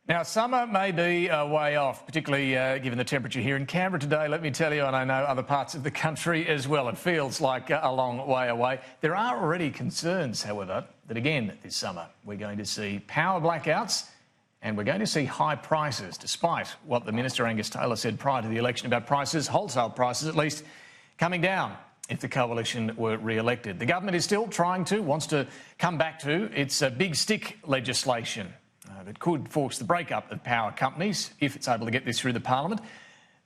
Now, summer may be a way off, particularly given the temperature here in Canberra today. Let me tell you, and I know other parts of the country as well, it feels like a long way away. There are already concerns, however, that again this summer we're going to see power blackouts and we're going to see high prices, despite what the Minister Angus Taylor said prior to the election about prices, wholesale prices at least, coming down if the coalition were re-elected. The government is still wants to come back to its big stick legislation that could force the breakup of power companies if it's able to get this through the parliament.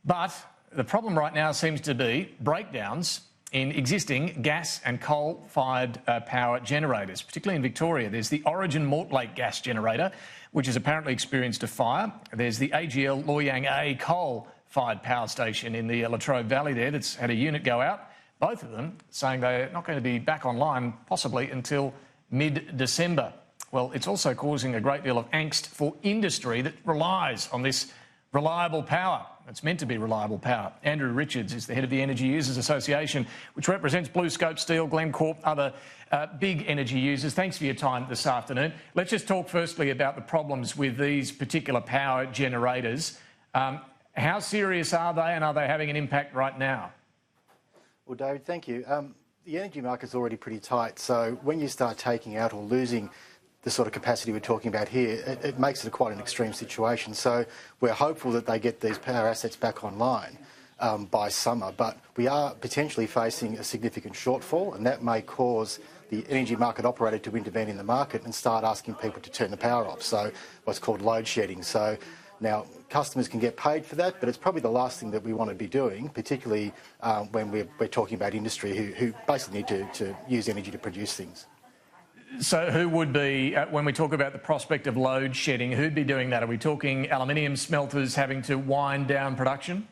But the problem right now seems to be breakdowns in existing gas and coal-fired power generators, particularly in Victoria. There's the Origin Mortlake gas generator, which has apparently experienced a fire. There's the AGL Loy Yang A coal-fired power station in the Latrobe Valley there that's had a unit go out. Both of them saying they're not going to be back online possibly until mid-December. Well, it's also causing a great deal of angst for industry that relies on this reliable power. It's meant to be reliable power. Andrew Richards is the head of the Energy Users Association, which represents BlueScope Steel, Glencore, other big energy users. Thanks for your time this afternoon. Let's just talk firstly about the problems with these particular power generators. How serious are they, and are they having an impact right now? Well, David, thank you. The energy market's already pretty tight, so when you start taking out or losing the sort of capacity we're talking about here, it makes it quite an extreme situation. So we're hopeful that they get these power assets back online by summer, but we are potentially facing a significant shortfall, and that may cause the energy market operator to intervene in the market and start asking people to turn the power off, so what's called load shedding. So now, customers can get paid for that, but it's probably the last thing that we want to be doing, particularly when we're talking about industry who basically need to use energy to produce things. So who would be, when we talk about the prospect of load shedding, who'd be doing that? Are we talking aluminium smelters having to wind down production?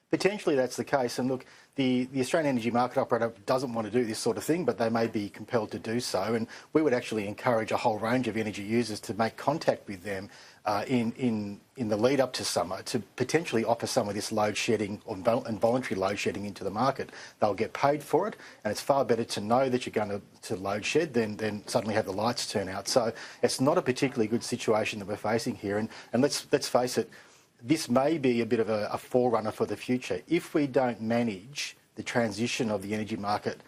Potentially that's the case. And look, the Australian Energy Market Operator doesn't want to do this sort of thing, but they may be compelled to do so. And we would actually encourage a whole range of energy users to make contact with them in the lead up to summer to potentially offer some of this load shedding or involuntary load shedding into the market. They'll get paid for it, and it's far better to know that you're going to load shed than suddenly have the lights turn out. So it's not a particularly good situation that we're facing here. And let's face it, this may be a bit of a forerunner for the future. If we don't manage the transition of the energy market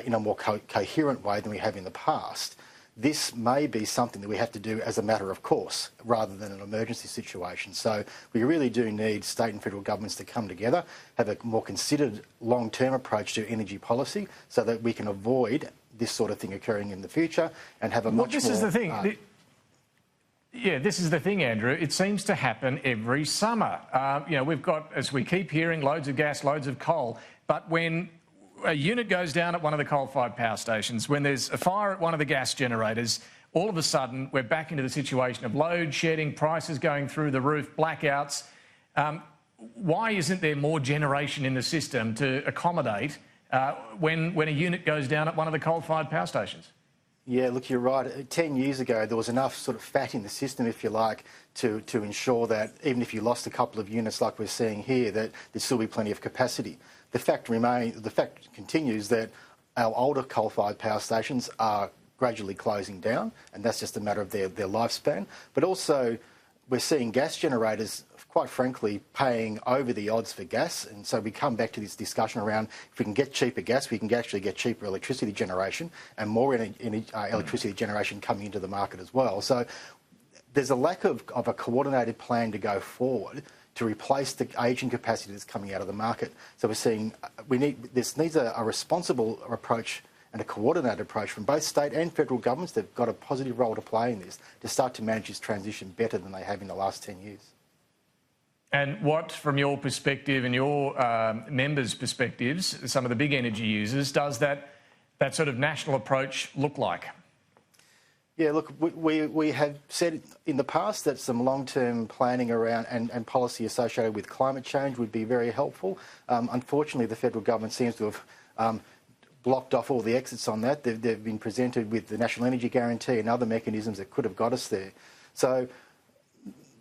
in a more coherent way than we have in the past, this may be something that we have to do as a matter of course rather than an emergency situation. So we really do need state and federal governments to come together, have a more considered long-term approach to energy policy so that we can avoid this sort of thing occurring in the future and have a much more... This is the thing. Yeah, this is the thing, Andrew. It seems to happen every summer. You know, we've got, as we keep hearing, loads of gas, loads of coal, but when a unit goes down at one of the coal-fired power stations, when there's a fire at one of the gas generators, all of a sudden we're back into the situation of load shedding, prices going through the roof, blackouts. Why isn't there more generation in the system to accommodate when a unit goes down at one of the coal-fired power stations? Yeah, look, you're right. 10 years ago, there was enough sort of fat in the system, if you like, to ensure that even if you lost a couple of units like we're seeing here, that there'd still be plenty of capacity. The fact continues that our older coal-fired power stations are gradually closing down, and that's just a matter of their lifespan. But also, we're seeing gas generators, quite frankly, paying over the odds for gas. And so we come back to this discussion around if we can get cheaper gas, we can actually get cheaper electricity generation and more electricity generation coming into the market as well. So there's a lack of a coordinated plan to go forward to replace the ageing capacity that's coming out of the market. So we're seeing this needs a responsible approach and a coordinated approach from both state and federal governments. They've got a positive role to play in this to start to manage this transition better than they have in the last 10 years. And what, from your perspective and your members' perspectives, some of the big energy users, does that sort of national approach look like? Yeah, look, we have said in the past that some long-term planning around and policy associated with climate change would be very helpful. Unfortunately, the federal government seems to have blocked off all the exits on that. They've been presented with the National Energy Guarantee and other mechanisms that could have got us there. So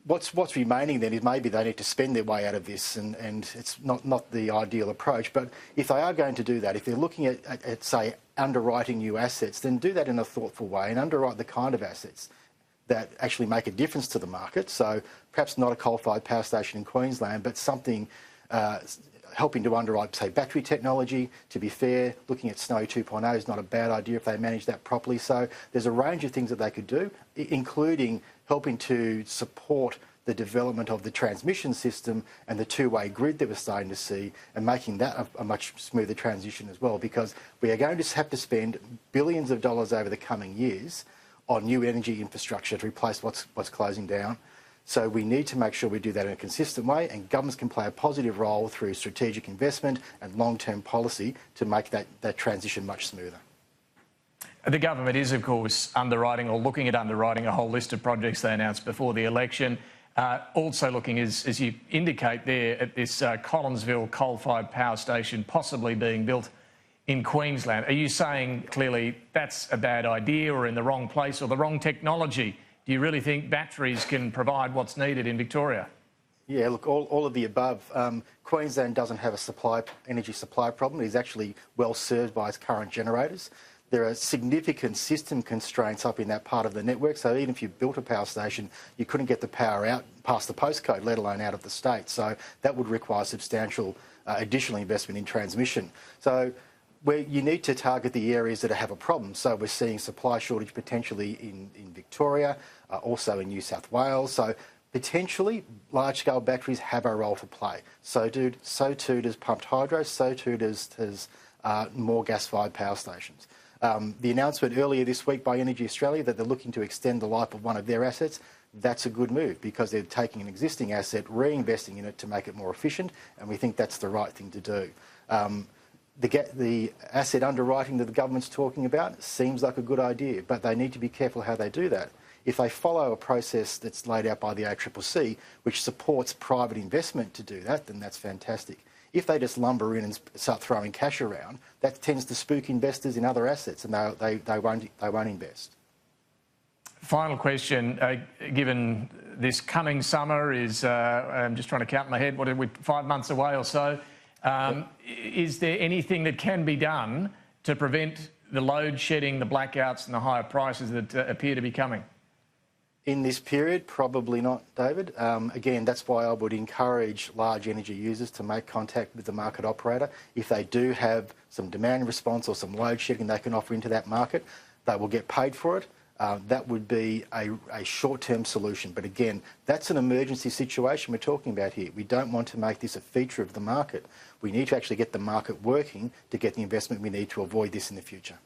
what's remaining then is maybe they need to spend their way out of this, and it's not the ideal approach. But if they are going to do that, if they're looking at say, underwriting new assets, then do that in a thoughtful way and underwrite the kind of assets that actually make a difference to the market. So perhaps not a coal-fired power station in Queensland, but something helping to underwrite, say, battery technology. To be fair, looking at Snowy 2.0 is not a bad idea if they manage that properly. So there's a range of things that they could do, including helping to support the development of the transmission system and the two-way grid that we're starting to see, and making that a much smoother transition as well, because we are going to have to spend billions of dollars over the coming years on new energy infrastructure to replace what's closing down. So we need to make sure we do that in a consistent way, and governments can play a positive role through strategic investment and long-term policy to make that transition much smoother. The government is, of course, underwriting or looking at underwriting a whole list of projects they announced before the election. Also looking, as you indicate there, at this Collinsville coal-fired power station possibly being built in Queensland. Are you saying clearly that's a bad idea or in the wrong place or the wrong technology? Do you really think batteries can provide what's needed in Victoria? Yeah, look, all of the above. Queensland doesn't have a energy supply problem. It is actually well served by its current generators. There are significant system constraints up in that part of the network, so even if you built a power station, you couldn't get the power out past the postcode, let alone out of the state. So that would require substantial additional investment in transmission. So you need to target the areas that have a problem. So we're seeing supply shortage potentially in Victoria, also in New South Wales. So potentially large-scale batteries have a role to play. So too does pumped hydro, so too does more gas-fired power stations. The announcement earlier this week by Energy Australia that they're looking to extend the life of one of their assets, that's a good move because they're taking an existing asset, reinvesting in it to make it more efficient, and we think that's the right thing to do. The asset underwriting that the government's talking about seems like a good idea, but they need to be careful how they do that. If they follow a process that's laid out by the ACCC, which supports private investment to do that, then that's fantastic. If they just lumber in and start throwing cash around, that tends to spook investors in other assets, and they won't invest. Final question, given this coming summer is, I'm just trying to count in my head, what are we, 5 months away or so, is there anything that can be done to prevent the load shedding, the blackouts and the higher prices that appear to be coming? In this period, probably not, David. Again, that's why I would encourage large energy users to make contact with the market operator. If they do have some demand response or some load shedding they can offer into that market, they will get paid for it. That would be a short-term solution. But again, that's an emergency situation we're talking about here. We don't want to make this a feature of the market. We need to actually get the market working to get the investment we need to avoid this in the future.